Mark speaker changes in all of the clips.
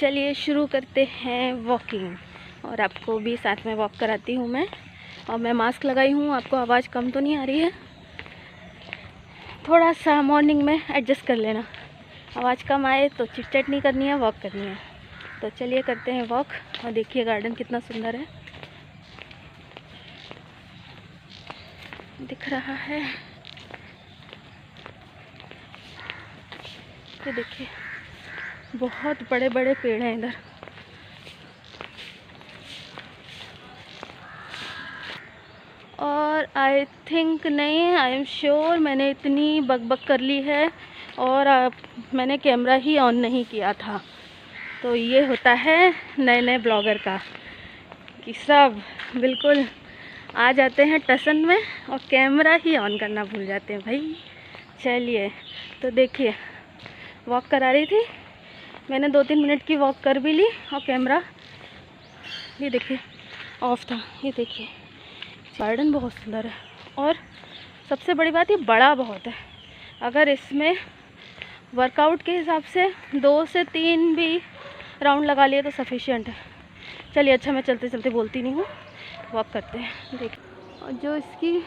Speaker 1: चलिए शुरू करते हैं वॉकिंग, और आपको भी साथ में वॉक कराती हूँ मैं। और मैं मास्क लगाई हूँ, आपको आवाज़ कम तो नहीं आ रही है? थोड़ा सा मॉर्निंग में एडजस्ट कर लेना, आवाज़ कम आए तो चिट नहीं करनी है, वॉक करनी है। तो चलिए करते हैं वॉक। और देखिए गार्डन कितना सुंदर है, दिख रहा है। ये देखिए बहुत बड़े बड़े पेड़ हैं इधर। और आई थिंक नहीं, आई एम श्योर मैंने इतनी बकबक कर ली है और मैंने कैमरा ही ऑन नहीं किया था। तो ये होता है नए नए ब्लॉगर का कि सब बिल्कुल आ जाते हैं टसन में और कैमरा ही ऑन करना भूल जाते हैं भाई। चलिए तो देखिए वॉक करा रही थी मैंने, 2-3 मिनट की वॉक कर भी ली और कैमरा ये देखिए ऑफ था। ये देखिए गार्डन बहुत सुंदर है और सबसे बड़ी बात ये बड़ा बहुत है। अगर इसमें वर्कआउट के हिसाब से 2 से 3 भी राउंड लगा लिए तो सफिशिएंट है। चलिए अच्छा मैं चलते चलते बोलती नहीं हूँ, वॉक करते हैं। देखिए और जो इसकी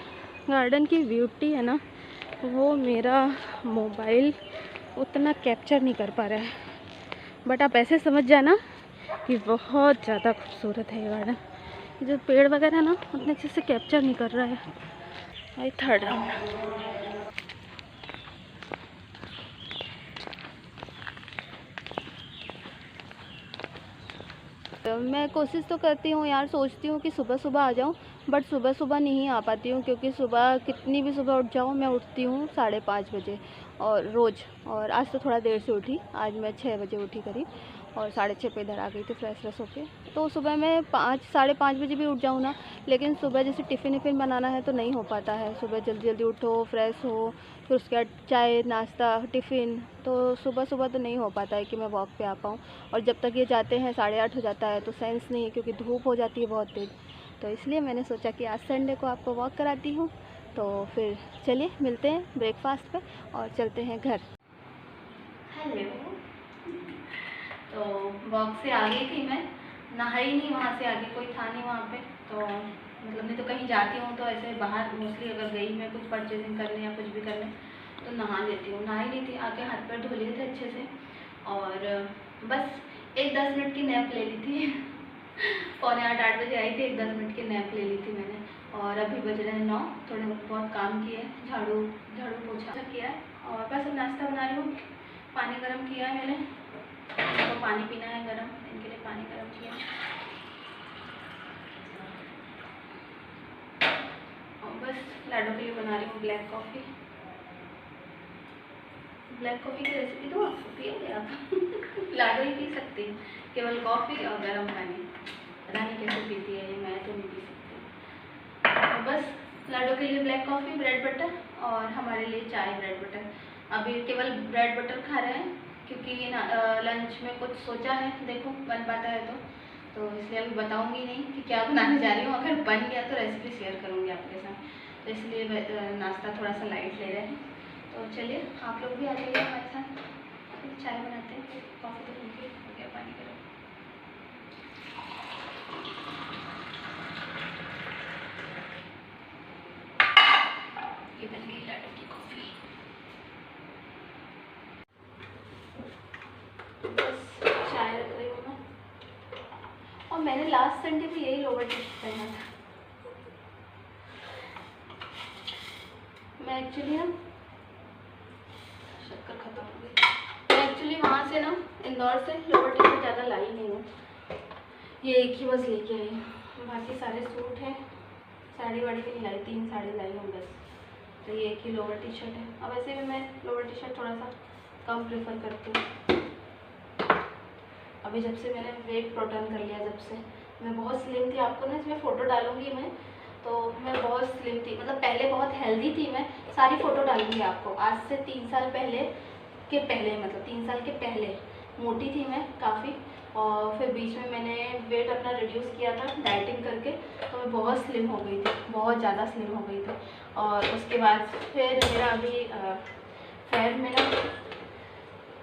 Speaker 1: गार्डन की ब्यूटी है ना, वो मेरा मोबाइल उतना कैप्चर नहीं कर पा रहा है, बट आप ऐसे समझ जाना कि बहुत ज़्यादा खूबसूरत है ये गार्डन। जो पेड़ वगैरह है ना उतने अच्छे से कैप्चर नहीं कर रहा है। भाई थर्ड राउंड। मैं कोशिश तो करती हूँ यार, सोचती हूँ कि सुबह सुबह आ जाऊँ, बट सुबह सुबह नहीं आ पाती हूँ क्योंकि सुबह कितनी भी सुबह उठ जाऊँ मैं उठती हूँ 5:30 बजे और रोज़। और आज तो थोड़ा देर से उठी, आज मैं 6 बजे उठी करीब और 6:30 पे इधर आ गई थी फ्रेश होके। तो सुबह मैं 5-5:30 बजे भी उठ जाऊँ ना, लेकिन सुबह जैसे टिफ़िन बनाना है तो नहीं हो पाता है। सुबह जल्दी जल्दी उठो, फ्रेश हो, फिर उसके बाद चाय नाश्ता टिफ़िन, तो सुबह सुबह तो नहीं हो पाता है कि मैं वॉक पे आ पाऊँ। और जब तक ये जाते हैं 8:30 हो जाता है तो सेंस नहीं है क्योंकि धूप हो जाती है बहुत तेज़। तो इसलिए मैंने सोचा कि आज संडे को आपको वॉक कराती हूँ। तो फिर चलिए मिलते हैं ब्रेकफास्ट पे और चलते हैं घर। हेलो, तो वॉक से आ गई थी मैं, नहाई नहीं, वहाँ से आगे कोई था नहीं वहाँ पे। तो मतलब नहीं तो कहीं जाती हूँ तो ऐसे बाहर मोस्टली अगर गई मैं कुछ परचेजिंग करने या कुछ भी करने तो नहा लेती हूँ। नहाई नहीं थी, आके हाथ पैर धो लिए थे अच्छे से और बस एक 10 मिनट की नैप ले ली थी 7:45-8 बजे आई थी, एक 10 मिनट की नैप ले ली थी मैंने। और अभी बज रहे हैं 9, थोड़े बहुत काम किए, झाड़ू पोछा किया और बस अब नाश्ता बना रही हूँ। पानी गर्म किया है मैंने, तो पानी पीना है गर्म, इनके लिए पानी गर्म किया। और बस लाडो के लिए बना रही हूँ ब्लैक कॉफ़ी। ब्लैक कॉफ़ी की रेसिपी तो आपको पियोगे आप लाडो ही पी सकती हैं, केवल कॉफ़ी और गर्म पानी। पता नहीं कैसे पीती है ये, मैं तो नहीं पी सकती। तो बस लाडो के लिए ब्लैक कॉफ़ी, ब्रेड बटर और हमारे लिए चाय ब्रेड बटर। अभी केवल ब्रेड बटर खा रहे हैं क्योंकि लंच में कुछ सोचा है, देखो बन पाता है तो इसलिए अभी बताऊंगी नहीं कि क्या बनाने जा रही हूँ। अगर बन गया तो रेसिपी शेयर करूँगी आपके साथ। तो इसलिए नाश्ता थोड़ा सा लाइट ले रहे हैं। तो चलिए आप लोग भी आ जाइए हमारे साथ, चाय बनाते हैं। कॉफ़ी तो बन गई, हो गया पानी गर्म। ये बन गई लाडो की कॉफ़ी। बस चाय रख रही हूँ मैं। और मैंने लास्ट संडे भी यही लोअर टी शर्ट पहना था। मैं एक्चुअली ना शक्कर खत्म हो गई। मैं एक्चुअली वहाँ से ना इंदौर से लोअर टी शर्ट ज़्यादा लाई नहीं हूँ, ये एक ही बस लेके आई हूँ। बाकी सारे सूट हैं, साड़ी वाड़ी भी नहीं लाई, 3 साड़ी लाई हूँ बस। तो ये एक ही लोअर टी शर्ट है। अब वैसे भी मैं लोअर टी शर्ट थोड़ा सा कम प्रेफर करती हूँ। अभी जब से मैंने वेट प्रोटर्न कर लिया, जब से मैं बहुत स्लिम थी, आपको ना इसमें फ़ोटो डालूंगी मैं, तो मैं बहुत स्लिम थी, मतलब पहले बहुत हेल्दी थी मैं, सारी फ़ोटो डालूंगी आपको। आज से 3 साल पहले मतलब 3 साल के पहले मोटी थी मैं काफ़ी, और फिर बीच में मैंने वेट अपना रिड्यूस किया था डाइटिंग करके, तो मैं बहुत स्लिम हो गई थी, बहुत ज़्यादा स्लिम हो गई थी। और उसके बाद फिर मेरा अभी फेयर में ना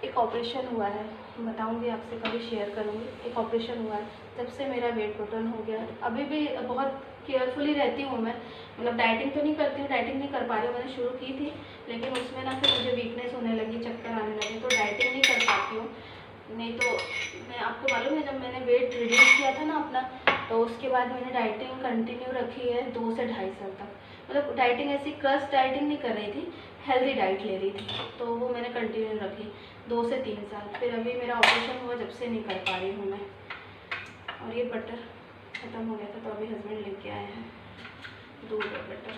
Speaker 1: एक एक ऑपरेशन हुआ है, बताऊंगी आपसे, कभी शेयर करूंगी। एक ऑपरेशन हुआ है, जब से मेरा वेट टोटल हो गया है। अभी भी बहुत केयरफुली रहती हूँ मैं, मतलब डाइटिंग तो नहीं करती हूँ, डाइटिंग नहीं कर पा रही हूँ। मैंने शुरू की थी, लेकिन उसमें ना फिर मुझे वीकनेस होने लगी, चक्कर आने लगे, तो डाइटिंग नहीं कर पाती हूँ। नहीं तो मैं, आपको मालूम है, जब मैंने वेट रिड्यूस किया था ना अपना, तो उसके बाद मैंने डाइटिंग कंटिन्यू रखी है 2 से ढाई साल तक। मतलब डाइटिंग ऐसी क्रश डाइटिंग नहीं कर रही थी, हेल्दी डाइट ले रही थी, तो वो मैंने कंटिन्यू रखी 2 से 3 साल। फिर अभी मेरा ऑपरेशन हुआ, जब से नहीं कर पा रही हूँ मैं। और ये बटर ख़त्म हो गया था, तो अभी हस्बैंड लेके आए हैं दूध और बटर।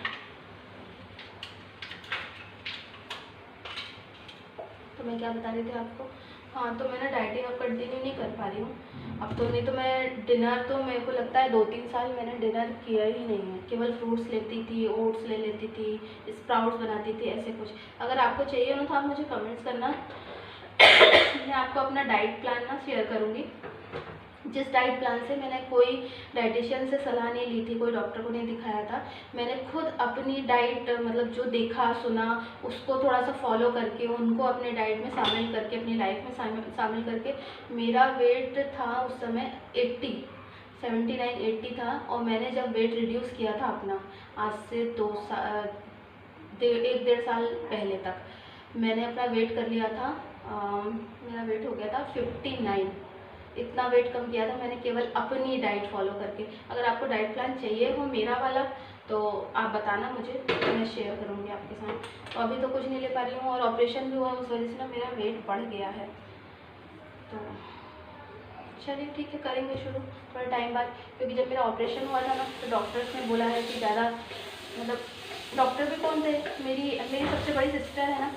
Speaker 1: तो मैं क्या बता रही थी आपको, हाँ, तो मैं ना डाइटिंग अब कंटिन्यू नहीं कर पा रही हूँ अब तो। नहीं तो मैं डिनर तो मेरे को लगता है 2-3 साल मैंने डिनर किया ही नहीं है। केवल फ्रूट्स लेती थी, ओट्स ले लेती थी, स्प्राउट्स बनाती थी, ऐसे कुछ। अगर आपको चाहिए ना तो आप मुझे कमेंट्स करना मैं आपको अपना डाइट प्लान ना शेयर करूँगी। जिस डाइट प्लान से मैंने कोई डाइटिशियन से सलाह नहीं ली थी, कोई डॉक्टर को नहीं दिखाया था, मैंने खुद अपनी डाइट, मतलब जो देखा सुना उसको थोड़ा सा फॉलो करके, उनको अपने डाइट में शामिल करके, अपनी लाइफ में शामिल करके, मेरा वेट था उस समय 79-80 था। और मैंने जब वेट रिड्यूस किया था अपना, आज से 1-1.5 साल पहले तक, मैंने अपना वेट कर लिया था, मेरा वेट हो गया था 59। इतना वेट कम किया था मैंने केवल अपनी डाइट फॉलो करके। अगर आपको डाइट प्लान चाहिए हो मेरा वाला, तो आप बताना मुझे, तो मैं शेयर करूँगी आपके साथ। तो अभी तो कुछ नहीं ले पा रही हूँ, और ऑपरेशन भी हुआ, उस वजह से ना मेरा वेट बढ़ गया है। तो चलिए ठीक है, करेंगे शुरू थोड़ा टाइम बाद, क्योंकि जब मेरा ऑपरेशन हुआ था ना, तो डॉक्टर्स ने बोला है कि ज़्यादा, मतलब डॉक्टर भी कौन थे, मेरी सबसे बड़ी सिस्टर है ना,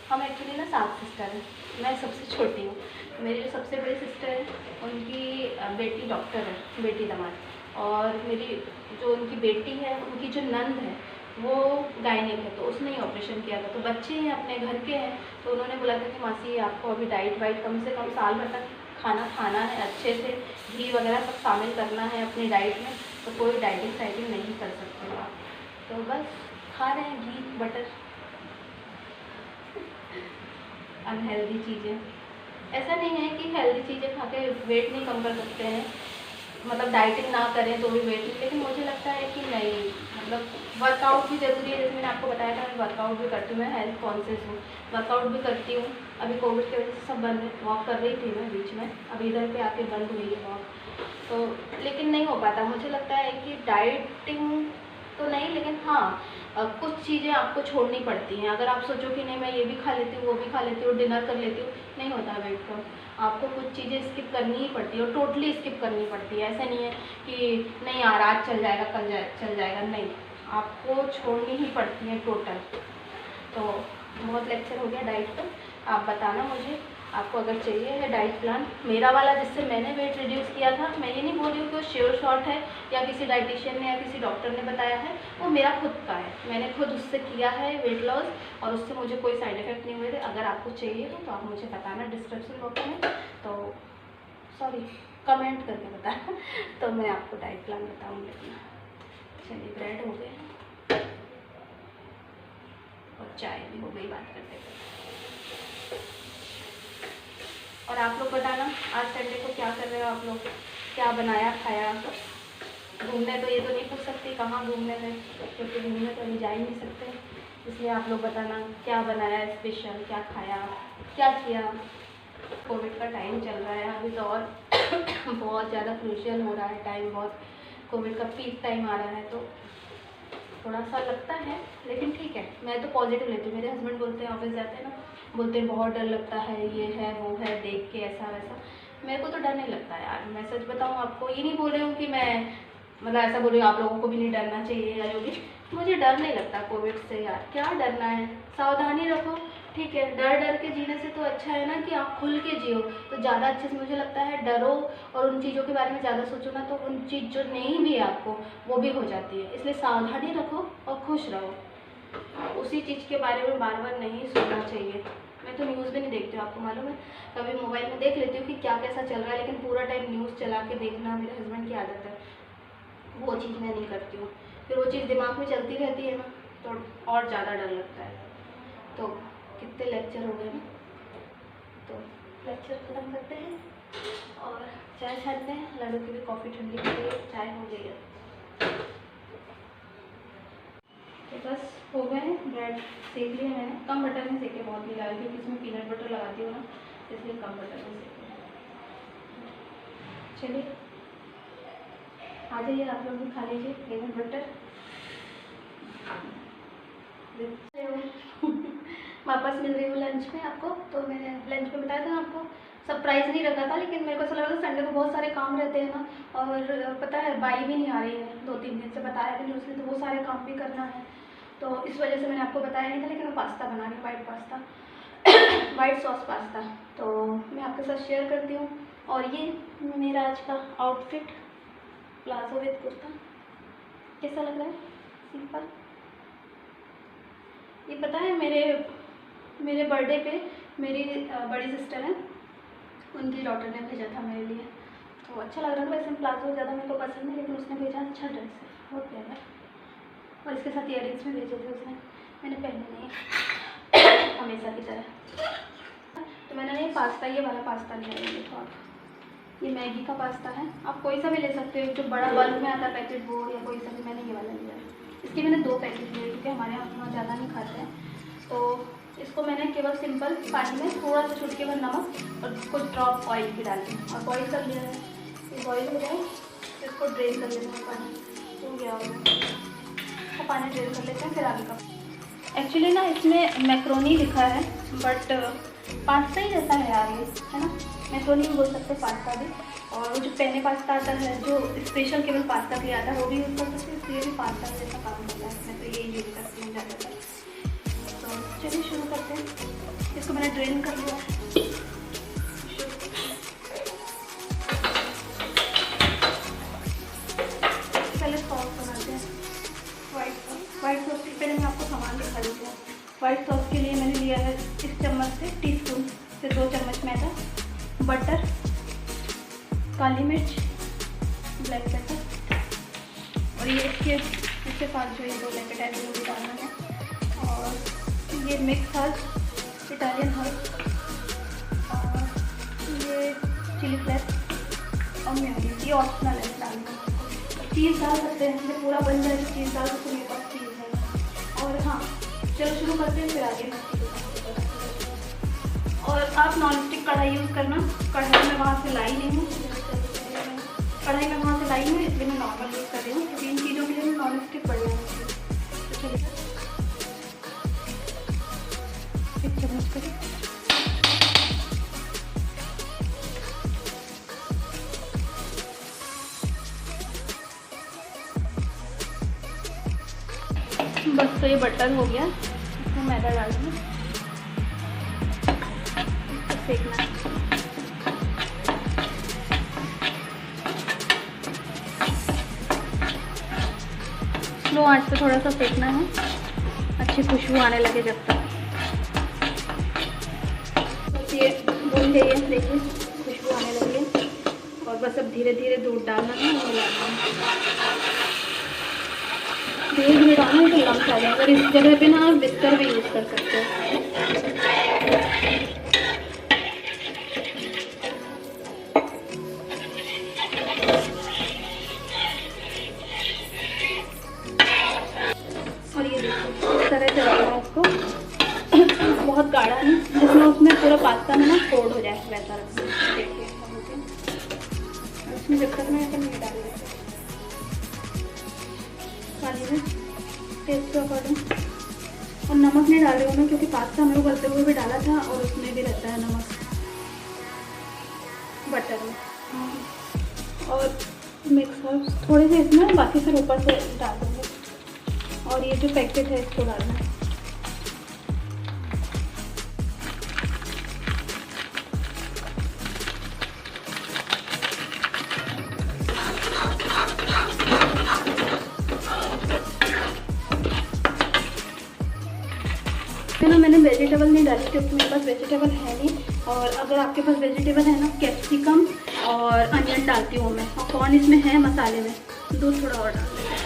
Speaker 1: हम एक्चुअली ना 7 सिस्टर हैं, मैं सबसे छोटी हूँ। मेरी जो सबसे बड़ी सिस्टर है, उनकी बेटी डॉक्टर है, बेटी दामाद, और मेरी जो उनकी बेटी है, उनकी जो नंद है, वो गायनिक है, तो उसने ही ऑपरेशन किया था। तो बच्चे हैं, अपने घर के हैं, तो उन्होंने बोला था कि मासी आपको अभी डाइट वाइट कम से कम साल भर तक खाना है, अच्छे से घी वगैरह सब शामिल करना है अपनी डाइट में, तो कोई डाइटिंग साइटिंग नहीं कर सकते आप। तो बस खा रहे हैं घी बटर, अनहेल्दी चीज़ें। ऐसा नहीं है कि हेल्दी चीज़ें खा के वेट नहीं कम कर सकते हैं, मतलब डाइटिंग ना करें तो भी वेट नहीं, लेकिन मुझे लगता है कि नहीं, मतलब वर्कआउट भी ज़रूरी है। जैसे मैंने आपको बताया था, मैं वर्कआउट भी करती हूँ, मैं हेल्थ कॉन्शियस हूँ, वर्कआउट भी करती हूँ। अभी कोविड की वजह से सब बंद है, वॉक कर रही थी मैं बीच में, अभी इधर पे आके बंद हुई है वॉक, तो लेकिन नहीं हो पाता। मुझे लगता है कि डाइटिंग तो नहीं, लेकिन हाँ, कुछ चीज़ें आपको छोड़नी पड़ती हैं। अगर आप सोचो कि नहीं मैं ये भी खा लेती हूँ, वो भी खा लेती हूँ, डिनर कर लेती हूँ, नहीं होता वेट कम। आपको कुछ चीज़ें स्किप करनी ही पड़ती है, और टोटली स्किप करनी पड़ती है। ऐसा नहीं है कि नहीं यार आज चल जाएगा, कल चल जाएगा, नहीं, आपको छोड़नी ही पड़ती है टोटल। तो बहुत लेक्चर हो गया डाइट पर, आप बताना मुझे आपको अगर चाहिए है डाइट प्लान मेरा वाला, जिससे मैंने वेट रिड्यूस किया था। मैं ये नहीं बोल रही हूँ कि वो श्योर शॉट है, या किसी डाइटिशियन ने या किसी डॉक्टर ने बताया है, वो मेरा खुद का है, मैंने खुद उससे किया है वेट लॉस, और उससे मुझे कोई साइड इफ़ेक्ट नहीं हुए थे। अगर आपको चाहिए हो तो आप मुझे बताना डिस्क्रिप्शन बॉक्स में, तो सॉरी कमेंट करके बताना तो मैं आपको डाइट प्लान बताऊँगी अपना। चलिए ब्रेड हो गए और चाय भी हो गई बात करते करते। और आप लोग बताना आज संडे को क्या कर रहे हो आप लोग, क्या बनाया खाया। घूमने तो ये तो नहीं पूछ सकती कहाँ घूमने गए, क्योंकि घूमने तो अभी जा ही नहीं सकते, इसलिए आप लोग बताना क्या बनाया स्पेशल, क्या खाया, क्या किया। कोविड का टाइम चल रहा है अभी तो, और बहुत ज़्यादा क्रूशियल हो रहा है टाइम, बहुत कोविड का पीक टाइम आ रहा है, तो थोड़ा सा लगता है, लेकिन ठीक है, मैं तो पॉजिटिव लेती हूँ। मेरे हस्बैंड बोलते हैं, ऑफिस जाते हैं ना, बोलते हैं बहुत डर लगता है, ये है वो है देख के ऐसा वैसा। मेरे को तो डर नहीं लगता यार, मैं सच बताऊँ आपको, ये नहीं बोल रही हूँ कि मैं मतलब ऐसा बोल रही हूँ आप लोगों को भी नहीं डरना चाहिए या जो भी, मुझे डर नहीं लगता कोविड से यार, क्या डरना है, सावधानी रखो, ठीक है। डर के जीने से तो अच्छा है ना कि आप खुल के जियो, तो ज़्यादा अच्छे से मुझे लगता है। डरो और उन चीज़ों के बारे में ज़्यादा सोचो ना, तो उन चीज़ जो नहीं भी है आपको वो भी हो जाती है। इसलिए सावधानी रखो और खुश रहो, उसी चीज़ के बारे में बार बार नहीं सोचना चाहिए। मैं तो न्यूज़ भी नहीं देखती हूँ, आपको मालूम है, कभी मोबाइल में देख लेती हूँ कि क्या कैसा चल रहा है, लेकिन पूरा टाइम न्यूज़ चला के देखना मेरे हस्बैंड की आदत है, वो चीज़ मैं नहीं करती हूँ। फिर वो चीज़ दिमाग में चलती रहती है ना, तो और ज़्यादा डर लगता है। तो कितने लेक्चर हो गए ना, तो लेक्चर ख़त्म करते हैं और चाय छानते हैं। लड़ों की भी कॉफ़ी ठंडी हो गई है, चाय हो गई है। तो बस हो गए हैं। ब्रेड सेक लिया मैंने, कम बटर में सेके, बहुत नहीं डाल, क्योंकि इसमें पीनट बटर लगाती हूँ ना, इसलिए कम बटर में सेके। चलिए आ जाइए, आप लोग भी खा लीजिए पीनट बटर। वापस मिल रही हूँ लंच में आपको। तो मैंने लंच में बताया था ना आपको, सरप्राइज़ नहीं रखा था, लेकिन मेरे को ऐसा लगा था संडे को बहुत सारे काम रहते हैं ना, और पता है बाई भी नहीं आ रही है 2-3 दिन से, बताया था न्यूज़ में, तो वो सारे काम भी करना है। तो इस वजह से मैंने आपको बताया नहीं था, लेकिन मैं पास्ता बना रही हूँ, white pasta, white sauce pasta. तो मैं आपके साथ शेयर करती हूँ। और ये मेरा आज का आउटफिट, प्लाजो विद कुर्ता, कैसा लग रहा है? सिंपल। ये पता है मेरे बर्थडे पे मेरी बड़ी सिस्टर है, उनकी डॉटर ने भेजा था मेरे लिए, तो अच्छा लग रहा था। वैसे प्लाजो ज़्यादा मेरे को पसंद है, लेकिन उसने भेजा अच्छा ड्रेस है, बहुत प्यारा है। और इसके साथ ईयरिंग्स में भेजे थे उसने, मैंने पहने नहीं है हमेशा की तरह। तो मैंने ये पास्ता, ये वाला पास्ता लिया है। देखो आप, ये मैगी का पास्ता है, आप कोई सा भी ले सकते हो, जो बड़ा बल्क में आता है पैकेट वो, या कोई सा भी। मैंने ये वाला लिया है। इसके मैंने 2 पैकेट लिए, क्योंकि हमारे यहाँ ज़्यादा नहीं खाते हैं। तो इसको मैंने केवल सिंपल पानी में थोड़ा सा चुटकी भर नमक और कुछ ड्रॉप ऑयल की डाली और बॉईल कर लिया है। ये बॉईल हो जाए तो इसको ड्रेन कर लेते हैं, पानी हो गया होगा तो पानी ड्रेन कर लेते हैं, फिर आगे का। एक्चुअली ना इसमें मैक्रोनी लिखा है, बट पास्ता ही रहता है यार, ये है ना, मैक्रोनी भी बोल सकते हैं, पास्ता भी। और वो जो पेने पास्ता आता है, जो स्पेशल केवल पास्ता के लिए आता है, वो भी यूज़ कर सकते हैं। इसलिए भी पास्ता जैसा काम करता है, मैं तो यही यूज़ करती हूँ ज़्यादातर। तो चलिए शुरू करते हैं। इसको मैंने ड्रेन कर लिया है। पहले सॉस बनाते हैं, वाइट सॉस। वाइट सॉस के पहले मैं आपको सामान दिखा देती हूँ। वाइट सॉस के लिए मैंने लिया है इस चम्मच से, टीस्पून से 2 चम्मच मैदा, बटर, काली मिर्च, ब्लैक पेपर, और ये इसके साथ जो ये 2 पैकेट है वो भी डालना है। और ये मिक्स हर्ब, इटालियन हर्ब, और ये चिली फ्लेक्स और मेयोनीज, ये ऑप्शनल है डालना। चीज़ डाल सकते हैं, जब पूरा बन जाए तो चीज़ डाल सकते, मेरे पास चीज़ है। और हाँ, चलो शुरू करते हैं, फिर आगे। और आप नॉन स्टिक कढ़ाई यूज़ करना। कढ़ाई मैं वहाँ से लाई नहीं हूँ, कढ़ाई मैं वहाँ से लाई हूँ, इसलिए मैं नॉर्मल यूज़ कर रही हूँ, क्योंकि इन चीज़ों के लिए नॉन स्टिक बढ़िया है। तो चलिए 1 चम्मच करें। बस, तो ये बटर हो गया, इसमें मैदा डाल दूँ, सेकना है। स्लो आंच पे थोड़ा सा सेकना है, अच्छी खुशबू आने लगे जब तक। बस ये भून गई है, देखिए खुशबू आने लगी है। और बस अब धीरे धीरे दूध डालना है, मिलाना है, धीरे धीरे डालना है, तो लम्स आ जाएगा। और इस जगह पे ना आप बिस्तर भी यूज़ कर सकते हैं। और ये देखो इस तरह से रखना है इसको, बहुत गाढ़ा नहीं, जिसमें उसमें पूरा पास्ता में ना कोड हो जाए, वैसा रखना है। देखिए इसमें जब तक मैं ऐसा नहीं डाल देती, काली मिर्च टेस्ट के अकॉर्डिंग, और नमक नहीं डाल रही हूँ मैं, क्योंकि पास्ता हम लोग उबलते हुए भी डाला था और उसमें भी रहता है नमक, बटर में। और मिक्स हर्ब्स थोड़े से इसमें, बाकी फिर ऊपर से डाल दूँगी। और ये जो पैकेट है इसको डालना है। ना मैंने वेजिटेबल नहीं डाली, क्योंकि मेरे पास वेजिटेबल है नहीं। और अगर आपके पास वेजिटेबल है ना, कैप्सिकम और अनियन डालती हूँ मैं, और कॉर्न इसमें है मसाले में। दूध थोड़ा और डाल देते हैं,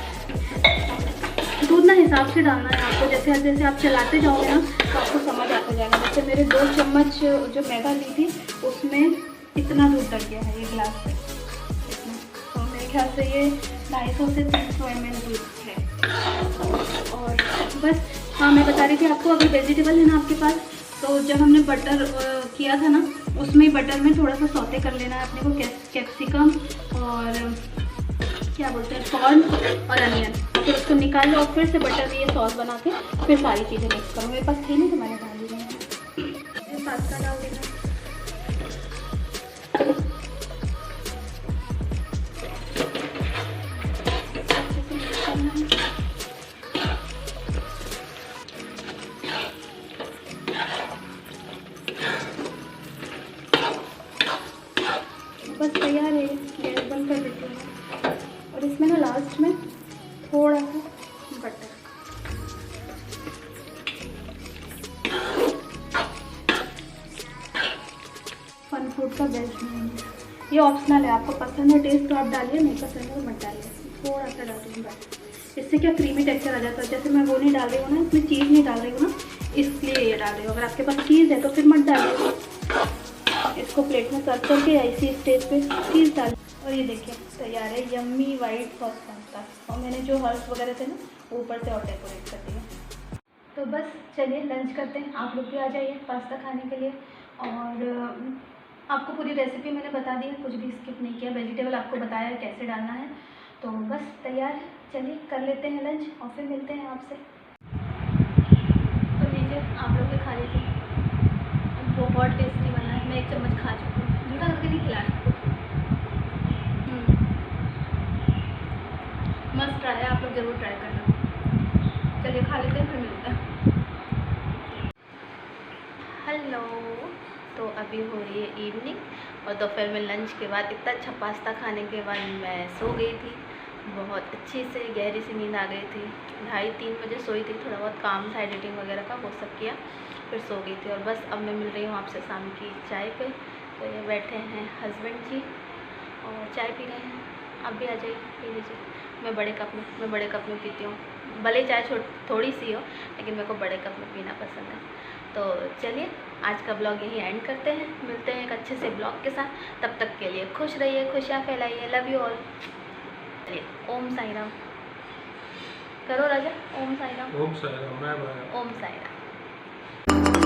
Speaker 1: दूध ना हिसाब से डालना है आपको, जैसे जैसे आप चलाते जाओगे ना तो आपको समझ आता जाएगा। जैसे मेरे 2 चम्मच जो मैदा ली थी उसमें इतना दूध लग गया है, ये गिलास से इतना। तो मेरे ख्याल से ये 250 से 300 ml दूध है। और बस हाँ, मैं बता रही थी आपको, अगर वेजिटेबल है ना आपके पास, तो जब हमने बटर किया था ना, उसमें बटर में थोड़ा सा सौते कर लेना है अपने को, कैप्सिकम और क्या बोलते हैं, कॉर्न और अनियन, और फिर उसको निकाल लो और फिर से बटर में ये सॉस बना के फिर सारी चीज़ें मिक्स करो। मेरे पास थी नहीं तो मैंने डाल दी है। पास्ता डाल देना, बस तैयार है। गैस बंद कर देती हूँ और इसमें ना लास्ट में थोड़ा सा बटर, फन फूड का बेस्ट नेम है ये, ऑप्शनल है, आपको पसंद है टेस्ट तो आप डालिए, नहीं पसंद है तो मत डालिए। थोड़ा सा डालूँगी बस, इससे क्या क्रीमी टेक्सचर आ जाता है। जैसे मैं वो नहीं डाल रही हूँ ना, इसमें चीज़ नहीं डाल रही हूँ ना, इसलिए ये डाल रही हूँ। अगर आपके पास चीज़ है तो फिर मत डालिए। इसको प्लेट में सर्व करके इसी स्टेज पे चीज़ डाल, और ये देखिए तैयार है यम्मी वाइट सॉस पास्ता। और मैंने जो हर्ब्स वगैरह थे ना ऊपर से और डेकोरेट कर दिया। तो बस चलिए लंच करते हैं, आप लोग भी आ जाइए पास्ता खाने के लिए। और आपको पूरी रेसिपी मैंने बता दी है, कुछ भी स्किप नहीं किया, वेजिटेबल आपको बताया है कैसे डालना है। तो बस तैयार है, चलिए कर लेते हैं लंच और फिर मिलते हैं आपसे। तो लीजिए आप लोग भी खा लीजिए, बहुत टेस्टी बना है। मैं 1 चम्मच खा चुकी हूँ, झूठा करके नहीं खिलाया। मस्त ट्राई है, आप लोग ज़रूर ट्राई करना। चलिए खा लेते हैं फिर मिलते हैं। हेलो, तो अभी हो रही है इवनिंग और दोपहर में लंच के बाद इतना अच्छा पास्ता खाने के बाद मैं सो गई थी। बहुत अच्छी से गहरी सी नींद आ गई थी। 2:30-3 बजे सोई थी, थोड़ा बहुत काम था एडिटिंग वगैरह का, वो सब किया फिर सो गई थी। और बस अब मैं मिल रही हूँ आपसे शाम की चाय पे। तो ये बैठे हैं हस्बैंड जी और चाय पी रहे हैं, आप भी आ जाइए पी लीजिए। मैं बड़े कप में पीती हूँ, भले चाय थोड़ी सी हो लेकिन मेरे को बड़े कप में पीना पसंद है। तो चलिए आज का ब्लॉग यहीं एंड करते हैं, मिलते हैं एक अच्छे से ब्लॉग के साथ। तब तक के लिए खुश रहिए, खुशियाँ फैलाइए, लव यू ऑल। चलिए ओम साई राम करो राजा, ओम साई राम,
Speaker 2: ओम साई राम, बाय बाय,
Speaker 1: ओम साई राम।